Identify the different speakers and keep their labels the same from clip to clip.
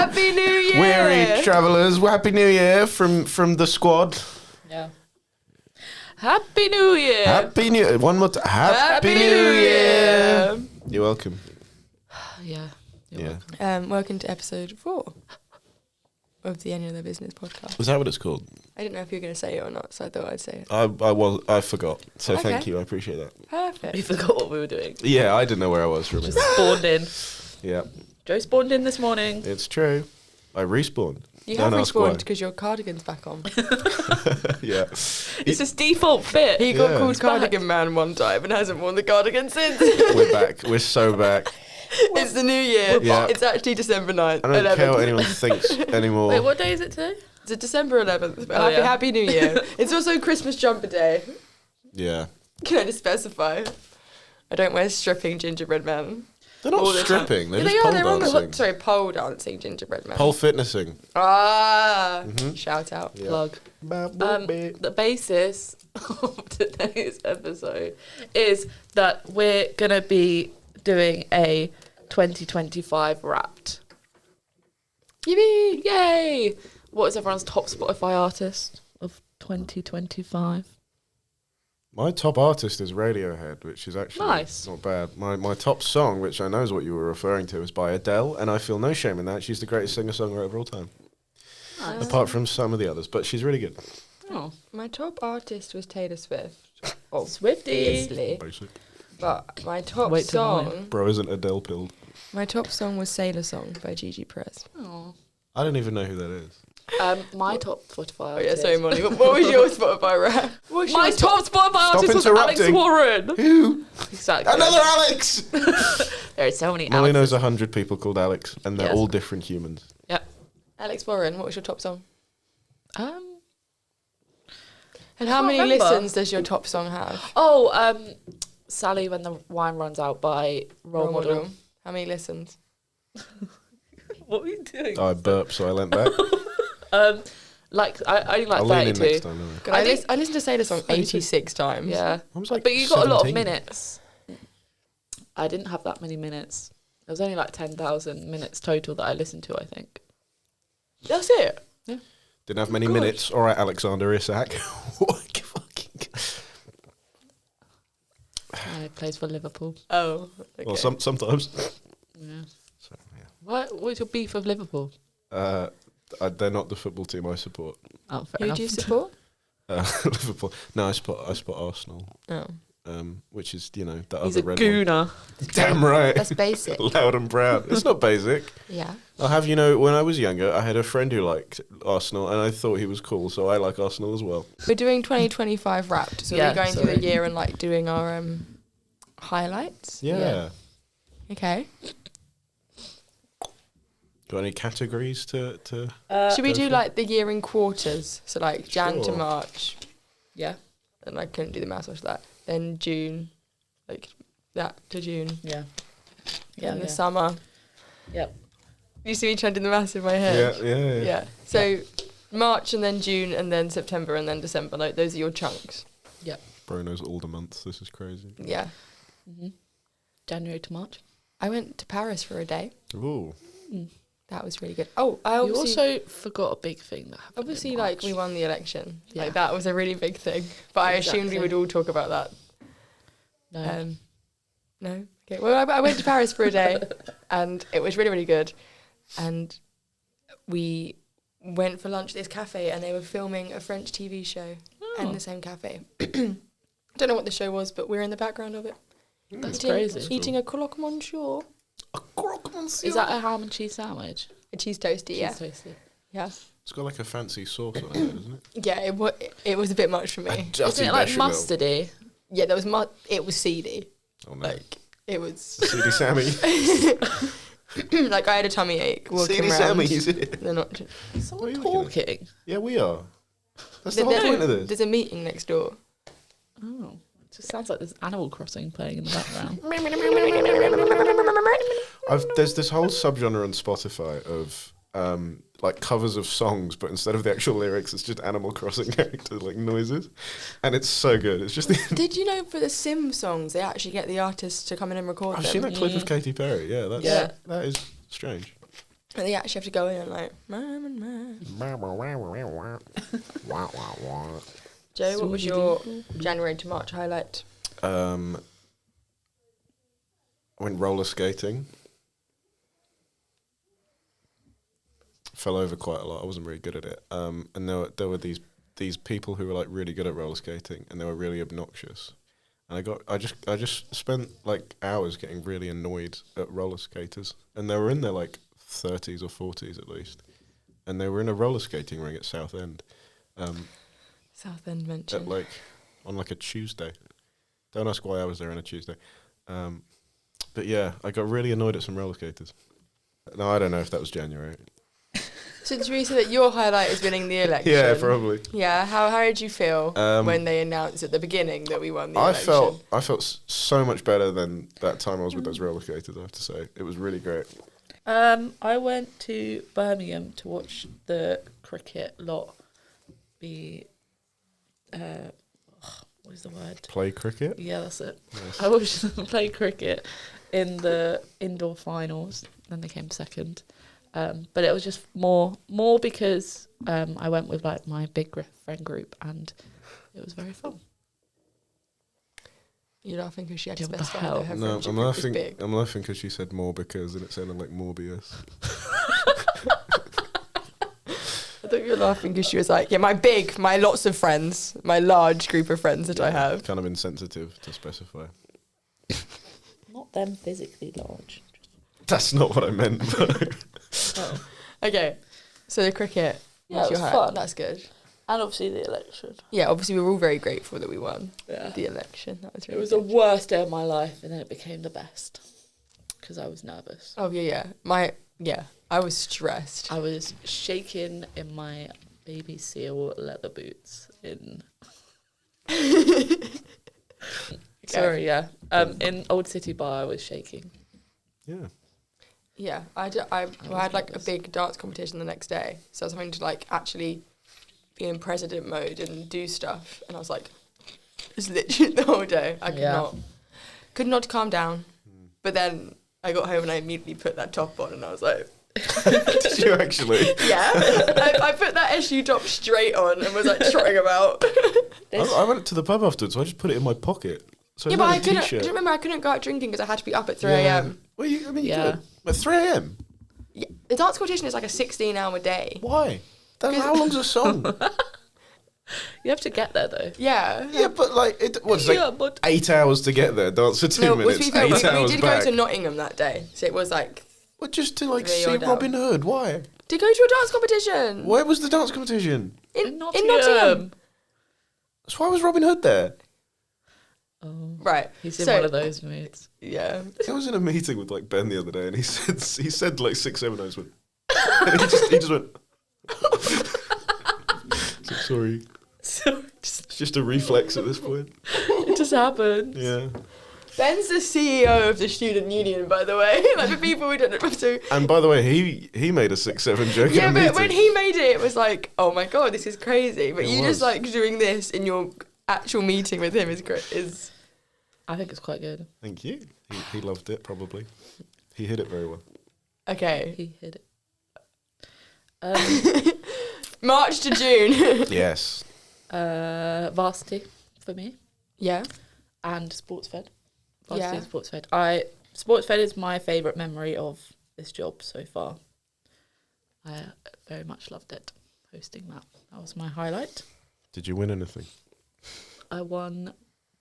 Speaker 1: Happy New Year!
Speaker 2: Weary travellers, Happy New Year from the squad.
Speaker 1: Yeah. Happy New Year!
Speaker 2: Happy New One more time. Happy New Year! You're welcome.
Speaker 1: Yeah.
Speaker 2: Yeah.
Speaker 3: Welcome to episode 4 of the Any Other Business podcast.
Speaker 2: Was that what it's called?
Speaker 3: I didn't know if you were going to say it or not, so I thought I'd say it.
Speaker 2: I forgot. So
Speaker 3: Okay.
Speaker 2: thank you. I appreciate that.
Speaker 3: Perfect.
Speaker 1: We forgot what we were doing.
Speaker 2: Yeah, I didn't know where I was for a minute.
Speaker 1: Just spawned in.
Speaker 2: Yeah,
Speaker 1: Joe spawned in this morning.
Speaker 2: it's true. I respawned.
Speaker 3: You
Speaker 2: Don't
Speaker 3: have
Speaker 2: ask why.
Speaker 3: respawned because your cardigan's back on.
Speaker 2: Yeah.
Speaker 1: It's his default fit.
Speaker 3: He got
Speaker 2: Yeah.
Speaker 3: called
Speaker 1: He's back.
Speaker 3: Cardigan Man one time and hasn't worn the cardigan since.
Speaker 2: We're back. We're so back.
Speaker 3: It's the new year.
Speaker 2: Yeah.
Speaker 3: It's actually December 9th.
Speaker 2: I don't
Speaker 3: 11th.
Speaker 2: care what anyone thinks anymore.
Speaker 1: Wait, what day is it today?
Speaker 3: It's December 11th. But
Speaker 1: Oh, yeah.
Speaker 3: Happy New Year. It's also Christmas jumper day.
Speaker 2: Yeah.
Speaker 3: Can I just specify? I don't wear stripping gingerbread men.
Speaker 2: They're
Speaker 1: All
Speaker 2: not
Speaker 1: the
Speaker 2: stripping. They're
Speaker 3: Yeah,
Speaker 2: just pole
Speaker 3: they're on
Speaker 2: dancing.
Speaker 3: the pole dancing gingerbread men.
Speaker 2: Pole fitnessing.
Speaker 3: Ah,
Speaker 2: Mhm.
Speaker 3: shout out.
Speaker 2: Yeah.
Speaker 1: Plug. The basis of today's episode is that we're going to be doing a 2025 Wrapped.
Speaker 3: Yippee!
Speaker 1: Yay! What is everyone's top Spotify artist of 2025?
Speaker 2: My top artist is Radiohead, which is actually
Speaker 1: Nice.
Speaker 2: not bad. My top song, which I know is what you were referring to, is by Adele, and I feel no shame in that. She's the greatest singer-songwriter of all time,
Speaker 1: Nice.
Speaker 2: apart from some of the others, but she's really good.
Speaker 1: Oh,
Speaker 3: My top artist was Taylor Swift,
Speaker 1: Swiftie.
Speaker 3: obviously.
Speaker 2: Basic.
Speaker 3: But my top
Speaker 1: Wait till mine.
Speaker 3: song,
Speaker 2: Bro isn't Adele pilled.
Speaker 3: my top song was Sailor Song by Gigi Perez.
Speaker 1: Oh.
Speaker 2: I don't even know who that is.
Speaker 1: My top Spotify
Speaker 3: Oh
Speaker 1: artist.
Speaker 3: yeah, sorry, Molly. What was your Spotify rap?
Speaker 1: My top Spotify artist was Alex
Speaker 2: interrupting.
Speaker 1: Warren.
Speaker 2: Who?
Speaker 1: Exactly.
Speaker 2: Another Alex!
Speaker 1: There are so many
Speaker 2: Molly
Speaker 1: Alexes.
Speaker 2: knows 100 people called Alex, and they're
Speaker 1: Yes.
Speaker 2: all different humans.
Speaker 1: Yep.
Speaker 3: Alex Warren. What was your top song?
Speaker 1: Um.
Speaker 3: And how
Speaker 1: Can't
Speaker 3: many
Speaker 1: remember.
Speaker 3: listens does your top song have?
Speaker 1: Oh, Sally When the Wine Runs Out by Role Model.
Speaker 3: How many listens?
Speaker 1: What are you doing?
Speaker 2: I burped, so I leant back.
Speaker 1: I only like
Speaker 2: I'll lean in
Speaker 1: 32.
Speaker 2: next time. Anyway.
Speaker 3: God,
Speaker 1: I
Speaker 3: I,
Speaker 1: think-
Speaker 3: I listened to Sailor Song 86 times.
Speaker 1: Yeah.
Speaker 2: I was like
Speaker 1: But you got a lot of
Speaker 2: 17.
Speaker 1: minutes. I didn't have that many minutes. There was only like 10,000 minutes total that I listened to, I think.
Speaker 3: That's it.
Speaker 2: Didn't have many
Speaker 3: God.
Speaker 2: minutes. All right, Alexander Isak. What fucking...
Speaker 1: He plays for Liverpool.
Speaker 3: Oh, okay.
Speaker 2: Well, sometimes.
Speaker 1: Yeah.
Speaker 2: So, yeah.
Speaker 1: What's your beef with Liverpool?
Speaker 2: They're not the football team I support.
Speaker 1: Oh, fair
Speaker 3: Who
Speaker 1: enough.
Speaker 3: do you support?
Speaker 2: Liverpool. No, I support Arsenal.
Speaker 3: Oh,
Speaker 2: Which is, you know, the
Speaker 1: He's
Speaker 2: other
Speaker 1: a
Speaker 2: red
Speaker 1: gooner.
Speaker 2: one. Damn right.
Speaker 3: that's basic.
Speaker 2: Loud and proud. It's not basic.
Speaker 3: Yeah.
Speaker 2: I'll have you know, when I was younger, I had a friend who liked Arsenal, and I thought he was cool, so I like Arsenal as well.
Speaker 3: We're doing 2025 Wrapped, so
Speaker 1: Yeah,
Speaker 3: we're going through
Speaker 1: sorry.
Speaker 3: the year and like doing our highlights.
Speaker 2: Yeah.
Speaker 3: Okay.
Speaker 2: Got any categories to
Speaker 3: Should we
Speaker 2: go
Speaker 3: do
Speaker 2: for?
Speaker 3: like the year in quarters? So like Jan to
Speaker 2: Sure.
Speaker 3: March,
Speaker 1: Yeah.
Speaker 3: and I couldn't do the maths after that. Then June, like that to June.
Speaker 1: Yeah.
Speaker 3: Then the summer.
Speaker 1: Yep.
Speaker 3: You see me trying to do the maths in my head.
Speaker 2: Yeah.
Speaker 3: Yeah. So March and then June and then September and then December. Like those are your chunks.
Speaker 2: Bro knows all the months. This is crazy.
Speaker 3: Yeah.
Speaker 1: Mm-hmm. January to March.
Speaker 3: I went to Paris for a day.
Speaker 2: Ooh.
Speaker 3: That was really good. Oh, I
Speaker 1: You
Speaker 3: obviously,
Speaker 1: also forgot a big thing that happened.
Speaker 3: obviously
Speaker 1: in
Speaker 3: like
Speaker 1: March.
Speaker 3: we won the election.
Speaker 1: Yeah.
Speaker 3: Like that was a really big thing. But I assumed we
Speaker 1: Exactly.
Speaker 3: would all talk about that.
Speaker 1: No.
Speaker 3: No. Okay. Well, I went to Paris for a day, and it was really, really good. And we went for lunch at this cafe, and they were filming a French TV show in the same cafe. Don't know what the show was, but we're in the background of it.
Speaker 1: That's
Speaker 3: Eating-
Speaker 1: crazy.
Speaker 3: Eating a croque monsieur,
Speaker 1: Is that a ham and cheese sandwich?
Speaker 3: a cheese toasty. Yeah.
Speaker 1: Cheese toasty.
Speaker 3: Yeah.
Speaker 2: It's got like a fancy sauce on it, doesn't it?
Speaker 3: Yeah. It was a bit much for me.
Speaker 1: Isn't it like mustardy?
Speaker 3: Yeah. There was it was seedy.
Speaker 2: Oh no.
Speaker 3: Like it was
Speaker 2: CD Sammy.
Speaker 3: like I had a tummy ache walking
Speaker 2: CD
Speaker 3: around.
Speaker 2: Sammy's here.
Speaker 3: They're not.
Speaker 1: Is someone
Speaker 2: What are you looking
Speaker 1: talking?
Speaker 2: Yeah, we are. That's the whole point of this.
Speaker 3: There's a meeting next door.
Speaker 1: Oh. It just sounds like there's Animal Crossing playing in the background.
Speaker 2: There's this whole subgenre on Spotify of like covers of songs, but instead of the actual lyrics, it's just Animal Crossing character like noises, and it's so good. It's just
Speaker 3: Did you know for the Sims songs they actually get the artists to come in and record
Speaker 2: I've
Speaker 3: them?
Speaker 2: seen that clip of Katy Perry. Yeah, that's
Speaker 1: Yeah.
Speaker 2: that is strange.
Speaker 3: And they actually have to go in and like, Joe, what was your January to March highlight?
Speaker 2: I went roller skating. Fell over quite a lot. I wasn't very good at it. And there were these people who were like really good at roller skating, and they were really obnoxious. And I just spent like hours getting really annoyed at roller skaters, and they were in their like 30s or 40s at least, and they were in a roller skating ring at Southend.
Speaker 3: Southend mention.
Speaker 2: At like on like a Tuesday. Don't ask why I was there on a Tuesday. But yeah, I got really annoyed at some roller skaters. No, I don't know if that was January.
Speaker 3: So Teresa, that your highlight is winning the election.
Speaker 2: Yeah, probably.
Speaker 3: Yeah, how did you feel when they announced at the beginning that we won the election?
Speaker 2: I felt so much better than that time I was with those roller skaters, I have to say. It was really great.
Speaker 1: I went to Birmingham to watch the cricket lot be what is the word?
Speaker 2: Play cricket?
Speaker 1: Yeah, that's it.
Speaker 2: Nice.
Speaker 1: I watched them play cricket in the indoor finals, then they came second. But it was just more because I went with like my big friend group, and it was very fun.
Speaker 3: You're laughing because she had
Speaker 1: Yeah,
Speaker 3: to
Speaker 1: what the
Speaker 3: specify
Speaker 1: hell?
Speaker 3: that her
Speaker 2: No,
Speaker 3: friendship
Speaker 2: I'm
Speaker 3: group was
Speaker 2: laughing.
Speaker 3: big.
Speaker 2: I'm laughing because she said more because, and it sounded like Morbius.
Speaker 3: I thought you were laughing because she was like, yeah, my lots of friends, my large group of friends that I have.
Speaker 2: Kind of insensitive to specify.
Speaker 1: Not them physically large.
Speaker 2: That's not what I meant.
Speaker 1: Oh.
Speaker 3: Okay, so the cricket.
Speaker 1: Yeah,
Speaker 3: was
Speaker 1: it
Speaker 3: your
Speaker 1: was
Speaker 3: highlight.
Speaker 1: fun.
Speaker 3: That's good.
Speaker 1: And obviously the election.
Speaker 3: Yeah, obviously we were all very grateful that we won
Speaker 1: Yeah.
Speaker 3: the election. That was
Speaker 1: It
Speaker 3: really
Speaker 1: was the
Speaker 3: good.
Speaker 1: worst day of my life, and then it became the best because I was nervous.
Speaker 3: Oh yeah. I was stressed.
Speaker 1: I was shaking in my baby seal leather boots in. Sorry, yeah. In Old City Bar, I was shaking.
Speaker 2: Yeah.
Speaker 3: Yeah, I had like a big dance competition the next day, so I was having to like actually be in president mode and do stuff, and I was like, just literally the whole day. I could not calm down. But then I got home and I immediately put that top on, and I was like,
Speaker 2: Did you actually?
Speaker 3: yeah. I put that SU top straight on and was like trotting about.
Speaker 2: I went to the pub afterwards, so I just put it in my pocket. So
Speaker 3: Yeah,
Speaker 2: it's
Speaker 3: but
Speaker 2: not
Speaker 3: I
Speaker 2: a
Speaker 3: couldn't.
Speaker 2: t-shirt.
Speaker 3: Do you remember I couldn't go out drinking because I had to be up at 3
Speaker 2: Yeah.
Speaker 3: a.m.
Speaker 2: Well, you
Speaker 1: Yeah.
Speaker 2: could. At 3 a.m?
Speaker 3: Yeah, the dance competition is like a 16-hour day.
Speaker 2: Why? How long's a song?
Speaker 1: You have to get there though.
Speaker 3: Yeah.
Speaker 2: Yeah, but like, it's
Speaker 1: Yeah,
Speaker 2: like
Speaker 1: but
Speaker 2: 8 hours to get there, dance for 2
Speaker 3: No,
Speaker 2: minutes,
Speaker 3: to be fair,
Speaker 2: 8
Speaker 3: we
Speaker 2: hours
Speaker 3: did
Speaker 2: back.
Speaker 3: go to Nottingham that day, so it was like
Speaker 2: Well, just to like
Speaker 3: 3
Speaker 2: see
Speaker 3: or down.
Speaker 2: Robin Hood. Why?
Speaker 3: to go to a dance competition.
Speaker 2: Where was the dance competition?
Speaker 3: In
Speaker 1: Nottingham.
Speaker 3: Nottingham.
Speaker 2: So why was Robin Hood there?
Speaker 1: Oh,
Speaker 3: Right.
Speaker 1: he's in
Speaker 3: So-
Speaker 1: one of those moods.
Speaker 3: Yeah.
Speaker 2: I was in a meeting with like Ben the other day, and he said like 6, 7 hours went. And he just went. So sorry.
Speaker 1: So
Speaker 2: It's just a reflex at this point.
Speaker 1: it just happened.
Speaker 2: Yeah.
Speaker 3: Ben's the CEO of the student union, by the way. Like for people who don't know. So
Speaker 2: And by the way, he made a 6, 7 joke in
Speaker 3: yeah,
Speaker 2: a
Speaker 3: but
Speaker 2: meeting.
Speaker 3: when he made it, it was like, oh my god, this is crazy. But
Speaker 2: It
Speaker 3: you
Speaker 2: was.
Speaker 3: just like doing this in your actual meeting with him is great. Is
Speaker 1: I think it's quite good.
Speaker 2: Thank you. He loved it, probably. He hit it very well.
Speaker 3: okay.
Speaker 1: He hit it.
Speaker 3: March to June.
Speaker 2: Yes.
Speaker 1: Varsity for me
Speaker 3: Yeah.
Speaker 1: and sports fed.
Speaker 3: Yeah.
Speaker 1: Varsity and sports fed. Sports fed is my favourite memory of this job so far. I very much loved it, hosting that. That was my highlight.
Speaker 2: Did you win anything?
Speaker 1: I won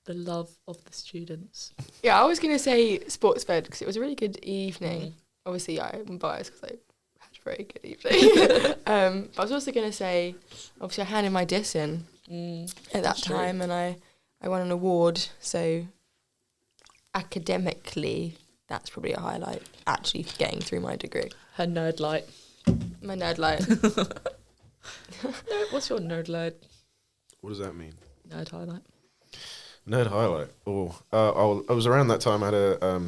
Speaker 1: the love of the students.
Speaker 3: Yeah, I was going to say sports fed because it was a really good evening. Obviously, I'm biased because I had a very good evening. But I was also going to say, obviously, I handed my diss in at that
Speaker 1: that's true.
Speaker 3: time and I won an award. So academically, that's probably a highlight, actually getting through my degree.
Speaker 1: Her nerd light.
Speaker 3: My nerd light.
Speaker 1: What's your nerd light?
Speaker 2: What does that mean?
Speaker 1: Nerd highlight.
Speaker 2: Nerd highlight. I was around that time. I had a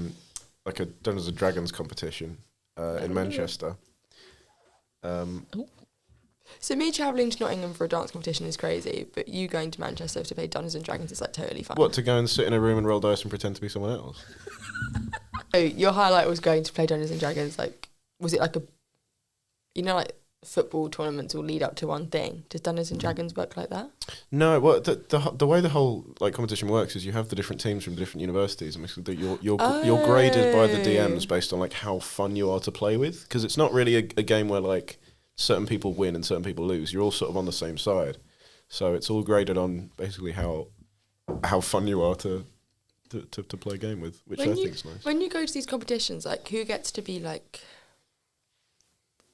Speaker 2: like a Dungeons and Dragons competition in Manchester.
Speaker 3: So me travelling to Nottingham for a dance competition is crazy, but you going to Manchester to play Dungeons and Dragons is like totally fun.
Speaker 2: What, to go and sit in a room and roll dice and pretend to be someone else?
Speaker 3: So your highlight was going to play Dungeons and Dragons. Like, was it like you know, like football tournaments will lead up to one thing. Does Dungeons and Dragons work like that?
Speaker 2: No, well, the way the whole like competition works is you have the different teams from different universities, and basically you're graded by the DMs based on like how fun you are to play with. Because it's not really a game where like certain people win and certain people lose. You're all sort of on the same side, so it's all graded on basically how fun you are to play a game with, which I think is nice.
Speaker 3: When you go to these competitions, like who gets to be like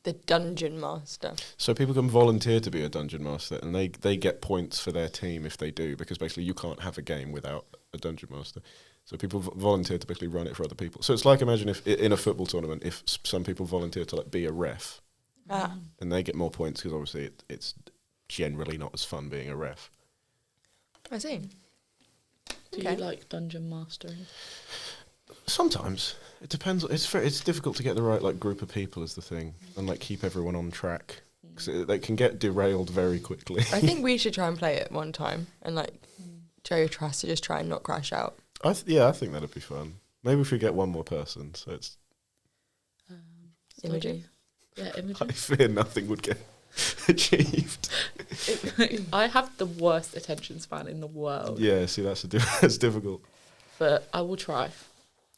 Speaker 3: the dungeon master?
Speaker 2: So people can volunteer to be a dungeon master, and they get points for their team if they do, because basically you can't have a game without a dungeon master. So people volunteer to basically run it for other people. So it's like, imagine if in a football tournament, if some people volunteer to like be a ref, and they get more points because obviously it's generally not as fun being a ref.
Speaker 3: I see.
Speaker 1: Do you like dungeon mastering?
Speaker 2: Sometimes it depends. It's difficult to get the right like group of people is the thing, and like keep everyone on track, because they can get derailed very quickly.
Speaker 3: I think we should try and play it one time, and like Joe tries to just try and not crash out.
Speaker 2: I think that'd be fun. Maybe if we get one more person, so it's
Speaker 3: Imogen.
Speaker 1: Yeah, Imogen.
Speaker 2: I fear nothing would get achieved.
Speaker 1: I have the worst attention span in the world.
Speaker 2: Yeah, see, that's difficult.
Speaker 1: But I will try.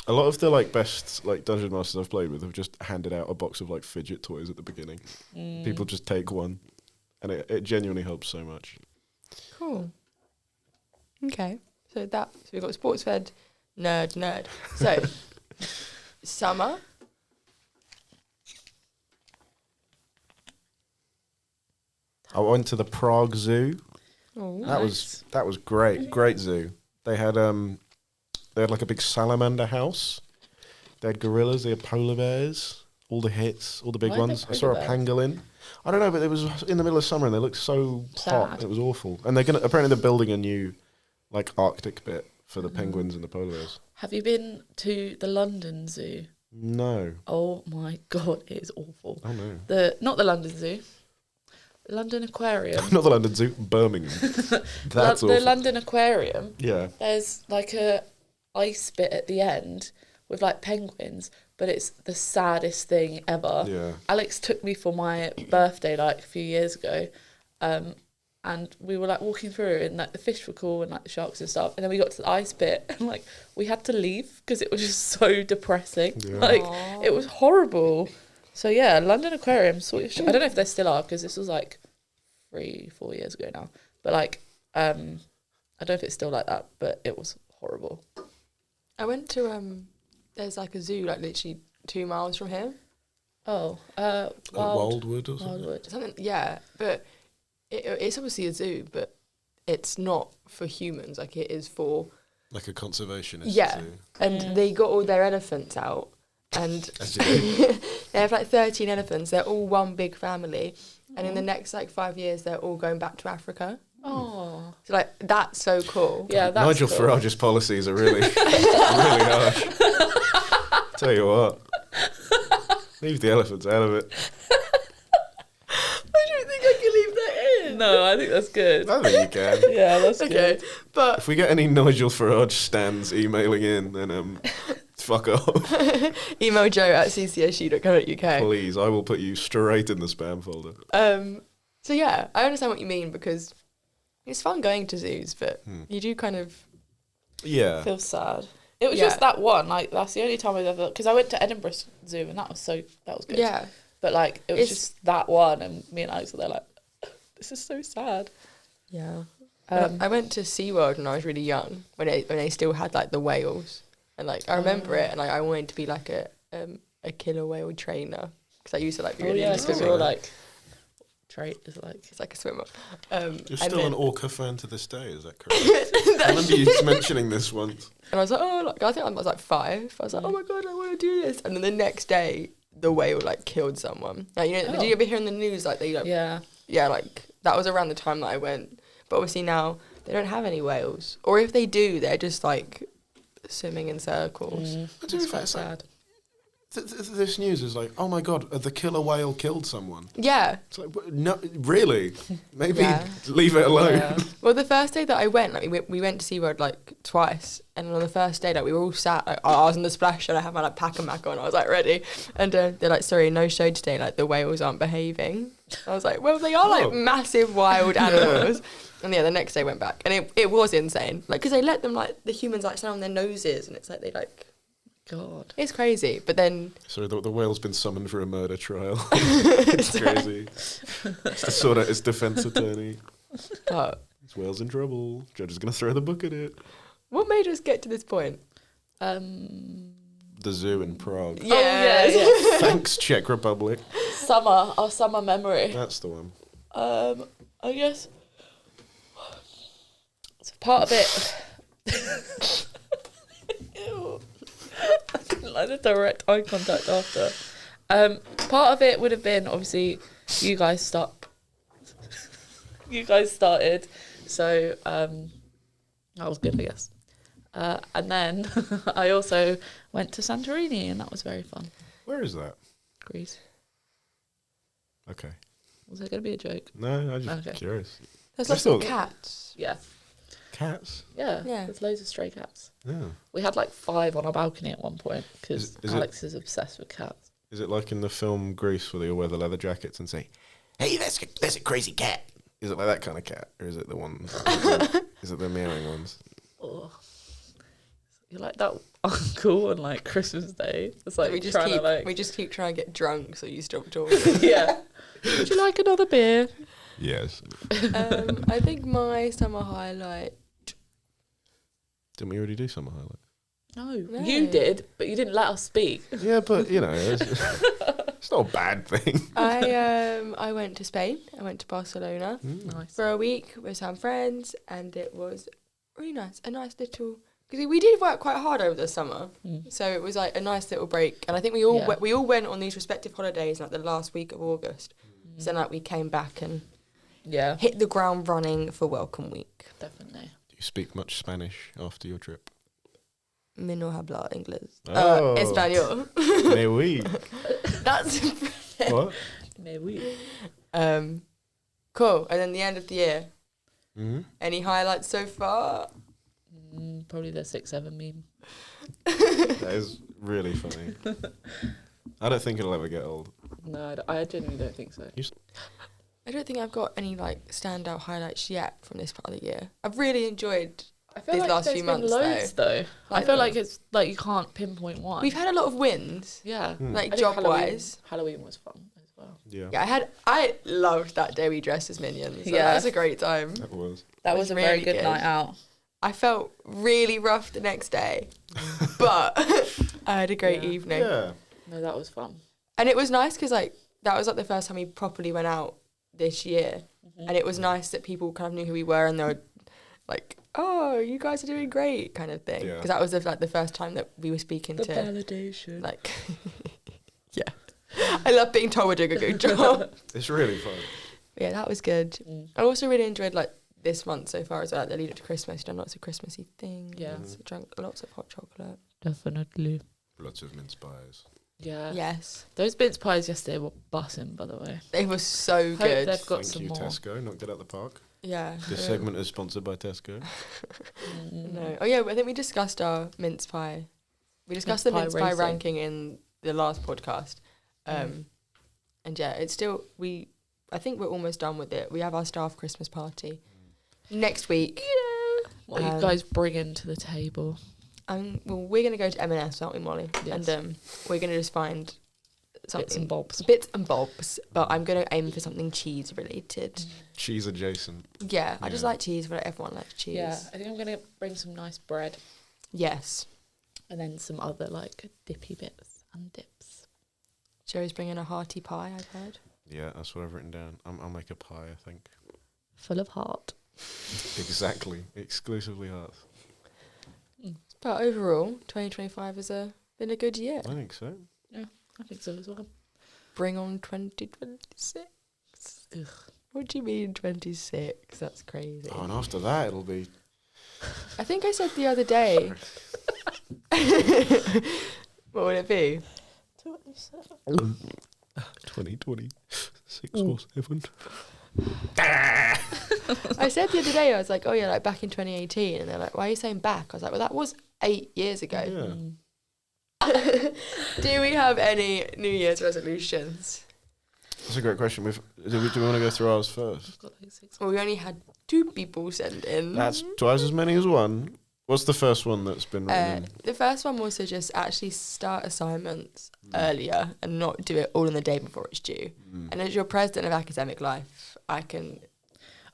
Speaker 2: A lot of the like best like dungeon masters I've played with have just handed out a box of like fidget toys at the beginning. People just take one, and it genuinely helps so much.
Speaker 3: Cool. Okay, so we've got sports fed, nerd. So summer.
Speaker 2: I went to the Prague Zoo.
Speaker 3: Oh,
Speaker 2: That was great zoo. They had like a big salamander house. They had gorillas. They had polar bears. All the hits, all the big
Speaker 1: Why are
Speaker 2: ones.
Speaker 1: there
Speaker 2: I saw a
Speaker 1: polar
Speaker 2: pangolin. I don't know, but it was in the middle of summer and they looked so hot.
Speaker 1: Sad.
Speaker 2: It was awful. And apparently they're building a new like Arctic bit for the penguins and the polar bears.
Speaker 1: Have you been to the London Zoo?
Speaker 2: No.
Speaker 1: Oh my god, it is awful.
Speaker 2: Oh no.
Speaker 1: Not the London Zoo. London Aquarium.
Speaker 2: Not the London Zoo, Birmingham. That's awful.
Speaker 1: The London Aquarium.
Speaker 2: Yeah.
Speaker 1: There's like a ice bit at the end with like penguins, but it's the saddest thing ever.
Speaker 2: Yeah.
Speaker 1: Alex took me for my birthday like a few years ago, and we were like walking through and like the fish were cool and like the sharks and stuff, and then we got to the ice bit and like we had to leave because it was just so depressing.
Speaker 2: Yeah.
Speaker 1: Like
Speaker 3: Aww.
Speaker 1: it was horrible. So yeah, London Aquarium. I don't know if they still are because this was like 3-4 years ago now. But like, I don't know if it's still like that, but it was horrible.
Speaker 3: I went to there's like a zoo like literally 2 miles from here.
Speaker 1: Oh,
Speaker 2: Wildwood or something?
Speaker 1: Wildwood.
Speaker 3: Something, yeah, but it's obviously a zoo, but it's not for humans. Like it is for
Speaker 2: Like a conservationist
Speaker 3: yeah,
Speaker 2: zoo.
Speaker 3: and they got all their elephants out, and
Speaker 2: As you do.
Speaker 3: they have like 13 elephants. They're all one big family, and in the next like 5 years, they're all going back to Africa.
Speaker 1: Oh,
Speaker 3: So like that's so cool.
Speaker 1: yeah, that's
Speaker 2: Nigel
Speaker 1: cool.
Speaker 2: Farage's policies are really, really harsh. Tell you what. Leave the elephants out of it.
Speaker 3: I don't think I can leave that in.
Speaker 1: No, I think that's good.
Speaker 2: I think you can.
Speaker 1: Yeah, that's
Speaker 3: Okay,
Speaker 1: good.
Speaker 3: but
Speaker 2: If we get any Nigel Farage stands emailing in, then fuck off.
Speaker 3: email joe@ccsu.co.uk.
Speaker 2: Please, I will put you straight in the spam folder.
Speaker 3: So yeah, I understand what you mean because it's fun going to zoos, but you do kind of
Speaker 2: Yeah.
Speaker 1: Feels sad. It was
Speaker 3: Yeah.
Speaker 1: just that one. Like that's the only time I've ever, because I went to Edinburgh Zoo and that was good.
Speaker 3: yeah.
Speaker 1: But like it was
Speaker 3: It's-
Speaker 1: just that one, and me and Alex were there like, this is so sad.
Speaker 3: Yeah. I went to SeaWorld when I was really young, when they still had like the whales, and like I remember it, and like I wanted to be like a killer whale trainer because I used to like be
Speaker 1: Oh
Speaker 3: really
Speaker 1: yeah,
Speaker 3: into
Speaker 1: because
Speaker 3: swimming.
Speaker 1: we're all like, trait is like.
Speaker 3: It's like a swimmer.
Speaker 2: You're
Speaker 3: and
Speaker 2: still
Speaker 3: then-
Speaker 2: an Orca fan to this day, is that correct? I remember you mentioning this once.
Speaker 3: And I was like, oh, like, I think I was like 5. I was like, oh my god, I want to do this. And then the next day, the whale like killed someone. Like, you know, did you ever hear in the news like they like
Speaker 1: Yeah.
Speaker 3: like that was around the time that I went. But obviously now they don't have any whales, or if they do, they're just like swimming in circles.
Speaker 2: But to be
Speaker 1: It's
Speaker 2: fair,
Speaker 1: quite sad.
Speaker 2: this news is like, oh my god, the killer whale killed someone.
Speaker 3: Yeah.
Speaker 2: It's like, no, really? Maybe
Speaker 3: Yeah.
Speaker 2: leave it alone.
Speaker 1: Yeah.
Speaker 3: Well, the first day that I went, like we went to SeaWorld like twice, and on the first day, like we were all sat. Like, I was in the splash, and I had my like pack and mac on. I was like ready, and they're like, "Sorry, no show today. Like the whales aren't behaving." I was like, "Well, they are like massive wild animals." And yeah, the next day went back, and it was insane. Like, because they let them like the humans like stand on their noses, and it's like they like.
Speaker 1: God.
Speaker 3: It's crazy, but then...
Speaker 2: So the whale's been summoned for a murder trial. It's crazy. It's to sort out his defence attorney.
Speaker 3: But
Speaker 2: This whale's in trouble. Judge is going to throw the book at it.
Speaker 3: what made us get to this point?
Speaker 1: Um,
Speaker 2: The zoo in Prague.
Speaker 1: yeah.
Speaker 2: Thanks, Czech Republic.
Speaker 1: Our summer memory.
Speaker 2: That's the one.
Speaker 1: I guess it's part of it. Ew. I didn't like the direct eye contact after. Part of it would have been obviously you guys started, so that was good, I guess. And then I also went to Santorini, and that was very fun.
Speaker 2: Where is that?
Speaker 1: Greece.
Speaker 2: Okay.
Speaker 1: Was that going to be a joke?
Speaker 2: No, I'm just
Speaker 1: Okay.
Speaker 2: curious.
Speaker 3: There's
Speaker 2: I
Speaker 3: lots of
Speaker 2: thought-
Speaker 3: cats.
Speaker 1: Yeah.
Speaker 2: Cats?
Speaker 1: Yeah.
Speaker 3: Yeah.
Speaker 1: There's loads of stray cats.
Speaker 2: Yeah.
Speaker 1: We had like 5 on our balcony at one point because
Speaker 2: Is it-
Speaker 1: Alex is obsessed with cats.
Speaker 2: Is it like in the film Grease where they all wear the leather jackets and say, hey, that's a crazy cat? Is it like that kind of cat? Or is it the one... is it the meowing ones?
Speaker 1: Oh. You're like that uncle on like Christmas Day. It's like
Speaker 3: we just
Speaker 1: trying
Speaker 3: keep
Speaker 1: to like...
Speaker 3: we just keep trying to get drunk, so you stop talking.
Speaker 1: Yeah. Would you like another beer?
Speaker 2: Yes.
Speaker 3: I think my summer highlight.
Speaker 2: Didn't we already do summer highlight?
Speaker 1: No.
Speaker 3: No.
Speaker 1: You did, but you didn't let us speak.
Speaker 2: Yeah, but, you know, it's not a bad thing.
Speaker 3: I went to Spain. I went to Barcelona
Speaker 1: Nice.
Speaker 3: for a week with some friends, and it was really nice. A nice little because we did work quite hard over the summer, so it was like a nice little break. And I think we all
Speaker 1: Yeah.
Speaker 3: we all went on these respective holidays like the last week of August. So then, like we came back and
Speaker 1: Yeah,
Speaker 3: hit the ground running for Welcome Week.
Speaker 1: definitely.
Speaker 2: Do you speak much Spanish after your trip?
Speaker 3: Me no habla inglés.
Speaker 2: Oh.
Speaker 3: Español.
Speaker 2: Mais oui.
Speaker 3: That's
Speaker 2: What?
Speaker 1: Mais oui.
Speaker 3: cool. And then the end of the year.
Speaker 2: Mm-hmm.
Speaker 3: Any highlights so far?
Speaker 1: Probably the 6-7 meme.
Speaker 2: That is really funny. I don't think it'll ever get old.
Speaker 1: No, I genuinely don't think so.
Speaker 3: I don't think I've got any like standout highlights yet from this part of the year. I've really enjoyed.
Speaker 1: I feel
Speaker 3: These
Speaker 1: like
Speaker 3: last
Speaker 1: there's
Speaker 3: few
Speaker 1: been
Speaker 3: months,
Speaker 1: loads though. I
Speaker 3: Like
Speaker 1: feel
Speaker 3: them.
Speaker 1: like it's like you can't pinpoint one.
Speaker 3: We've had a lot of wins,
Speaker 1: yeah,
Speaker 3: like
Speaker 1: I think
Speaker 3: job wise.
Speaker 1: Halloween was fun as well.
Speaker 2: Yeah.
Speaker 3: Yeah, I loved that day we dressed as minions.
Speaker 1: Yeah.
Speaker 3: That was a great time.
Speaker 2: That was.
Speaker 1: That
Speaker 3: It
Speaker 1: was
Speaker 3: was
Speaker 1: a very
Speaker 3: really
Speaker 1: good
Speaker 3: good.
Speaker 1: night out.
Speaker 3: I felt really rough the next day, but I had a great
Speaker 1: Yeah.
Speaker 3: evening.
Speaker 2: Yeah.
Speaker 1: No, that was fun.
Speaker 3: And it was nice because like that was like the first time we properly went out this year, and it was nice that people kind of knew who we were and they were like, "Oh, you guys are doing great," kind of thing.
Speaker 2: Yeah.
Speaker 3: Because that was the first time that we were speaking
Speaker 1: The
Speaker 3: to
Speaker 1: validation.
Speaker 3: like, yeah. I love being told we're doing a good job.
Speaker 2: It's really fun.
Speaker 3: Yeah, that was good. I also really enjoyed like this month so far as well. Like, the lead up to Christmas, done lots of Christmassy things.
Speaker 1: Yeah.
Speaker 3: Drunk lots of hot chocolate.
Speaker 1: Definitely.
Speaker 2: Lots of mince pies.
Speaker 1: Yeah.
Speaker 3: Yes,
Speaker 1: Those mince pies yesterday were bussing, by the way.
Speaker 3: they were so
Speaker 1: Hope
Speaker 3: good.
Speaker 1: they've got
Speaker 2: Thank
Speaker 1: some
Speaker 2: you,
Speaker 1: more.
Speaker 2: Tesco. Knocked it out the park.
Speaker 3: Yeah.
Speaker 2: This
Speaker 3: yeah.
Speaker 2: segment is sponsored by Tesco.
Speaker 3: No. Oh yeah, I think we discussed our mince pie. We discussed
Speaker 1: Mince
Speaker 3: the
Speaker 1: pie
Speaker 3: mince pie
Speaker 1: racing.
Speaker 3: ranking in the last podcast. And yeah, it's still I think we're almost done with it. We have our staff Christmas party next week.
Speaker 1: What are you guys bringing to the table?
Speaker 3: Well, we're gonna go to M&S, aren't we, Molly?
Speaker 1: Yes.
Speaker 3: And we're gonna just find something
Speaker 1: Bits and bobs.
Speaker 3: Bits and bobs, but I'm gonna aim for something cheese related.
Speaker 2: Cheese adjacent.
Speaker 3: Yeah, I just
Speaker 2: Yeah.
Speaker 3: like cheese. But everyone likes cheese.
Speaker 1: Yeah, I think I'm going to bring some nice bread
Speaker 3: Yes.
Speaker 1: and then some other like dippy bits and dips.
Speaker 3: Joe's bringing a hearty pie, I've heard.
Speaker 2: Yeah, that's what I've written down. I'll make a pie, I think.
Speaker 1: Full of heart.
Speaker 2: Exactly. Exclusively hearts.
Speaker 3: But overall, 2025 has been a good year.
Speaker 2: I think so.
Speaker 1: I think so as well.
Speaker 3: Bring on 2026.
Speaker 1: Ugh.
Speaker 3: What do you mean 26? That's crazy.
Speaker 2: Oh, and after that, it'll be...
Speaker 3: I think I said the other day. What would it be?
Speaker 1: 27.
Speaker 2: 2026 or 7.
Speaker 3: I said the other day, I was like, oh yeah, like back in 2018, and they're like, why are you saying back? I was like, well, that was 8 years ago.
Speaker 2: Yeah.
Speaker 3: Do we have any New Year's resolutions?
Speaker 2: That's a great question. Do we want to go through ours first?
Speaker 1: I've got like 6.
Speaker 3: Well, we only had 2 people send in.
Speaker 2: That's twice as many as one. What's the first one that's been written in?
Speaker 3: The first one was to just actually start assignments earlier and not do it all on the day before it's due. And as your president of academic life, I can...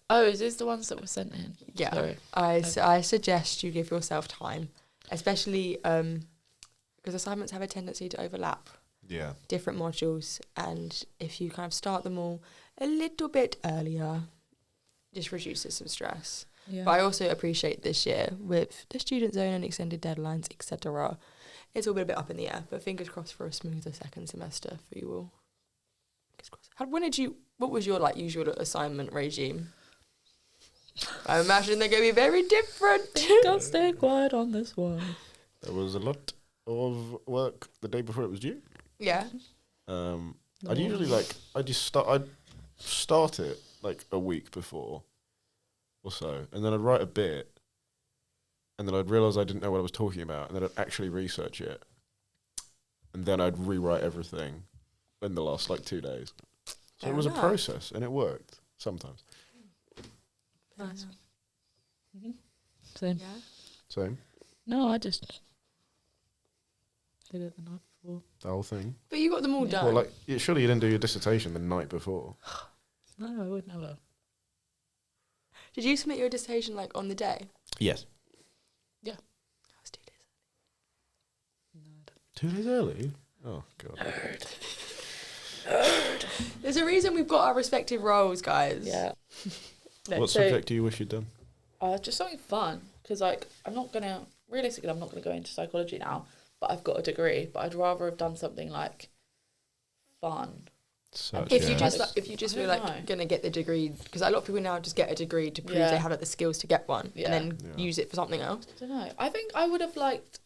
Speaker 1: Oh, is this the ones that were sent in?
Speaker 3: Yeah.
Speaker 1: Sorry.
Speaker 3: I suggest you give yourself time, especially because assignments have a tendency to overlap
Speaker 2: Yeah.
Speaker 3: different modules, and if you kind of start them all a little bit earlier, just reduces some stress.
Speaker 1: Yeah.
Speaker 3: But I also appreciate this year with the student zone and extended deadlines, etc. It's all been a bit up in the air, but fingers crossed for a smoother second semester for you all. Fingers crossed. What was your like usual assignment regime? I imagine they're going to be very different.
Speaker 1: Can't stay quiet on this one.
Speaker 2: There was a lot of work the day before it was due.
Speaker 3: Yeah.
Speaker 2: I'd usually I'd start it like a week before or so, and then I'd write a bit, and then I'd realise I didn't know what I was talking about, and then I'd actually research it, and then I'd rewrite everything in the last 2 days. So
Speaker 3: Fair
Speaker 2: it was
Speaker 3: enough.
Speaker 2: a process, and it worked sometimes.
Speaker 1: Nice. Same.
Speaker 3: Yeah.
Speaker 2: Same,
Speaker 1: No, I just did it the night before.
Speaker 2: the whole thing.
Speaker 3: But you got them all
Speaker 1: Yeah.
Speaker 3: done.
Speaker 2: Well, surely you didn't do your dissertation the night before.
Speaker 1: No, I would never.
Speaker 3: Did you submit your dissertation on the day?
Speaker 2: Yes.
Speaker 1: Yeah.
Speaker 3: That was 2 days.
Speaker 1: Nerd.
Speaker 2: 2 days early. Oh god.
Speaker 1: Nerd.
Speaker 3: There's a reason we've got our respective roles, guys.
Speaker 1: Yeah. No,
Speaker 2: What
Speaker 1: so,
Speaker 2: subject do you wish you'd done?
Speaker 1: just something fun, because I'm not gonna realistically I'm not gonna go into psychology now, but I've got a degree. But I'd rather have done something fun.
Speaker 2: Such
Speaker 3: If you
Speaker 2: a-
Speaker 3: just if you just
Speaker 1: I
Speaker 3: were
Speaker 1: don't know.
Speaker 3: gonna get the degree, because a lot of people now just get a degree to prove
Speaker 1: Yeah.
Speaker 3: they have the skills to get one,
Speaker 1: Yeah.
Speaker 3: and then
Speaker 2: Yeah.
Speaker 3: use it for something else.
Speaker 1: I don't know. I think I would have liked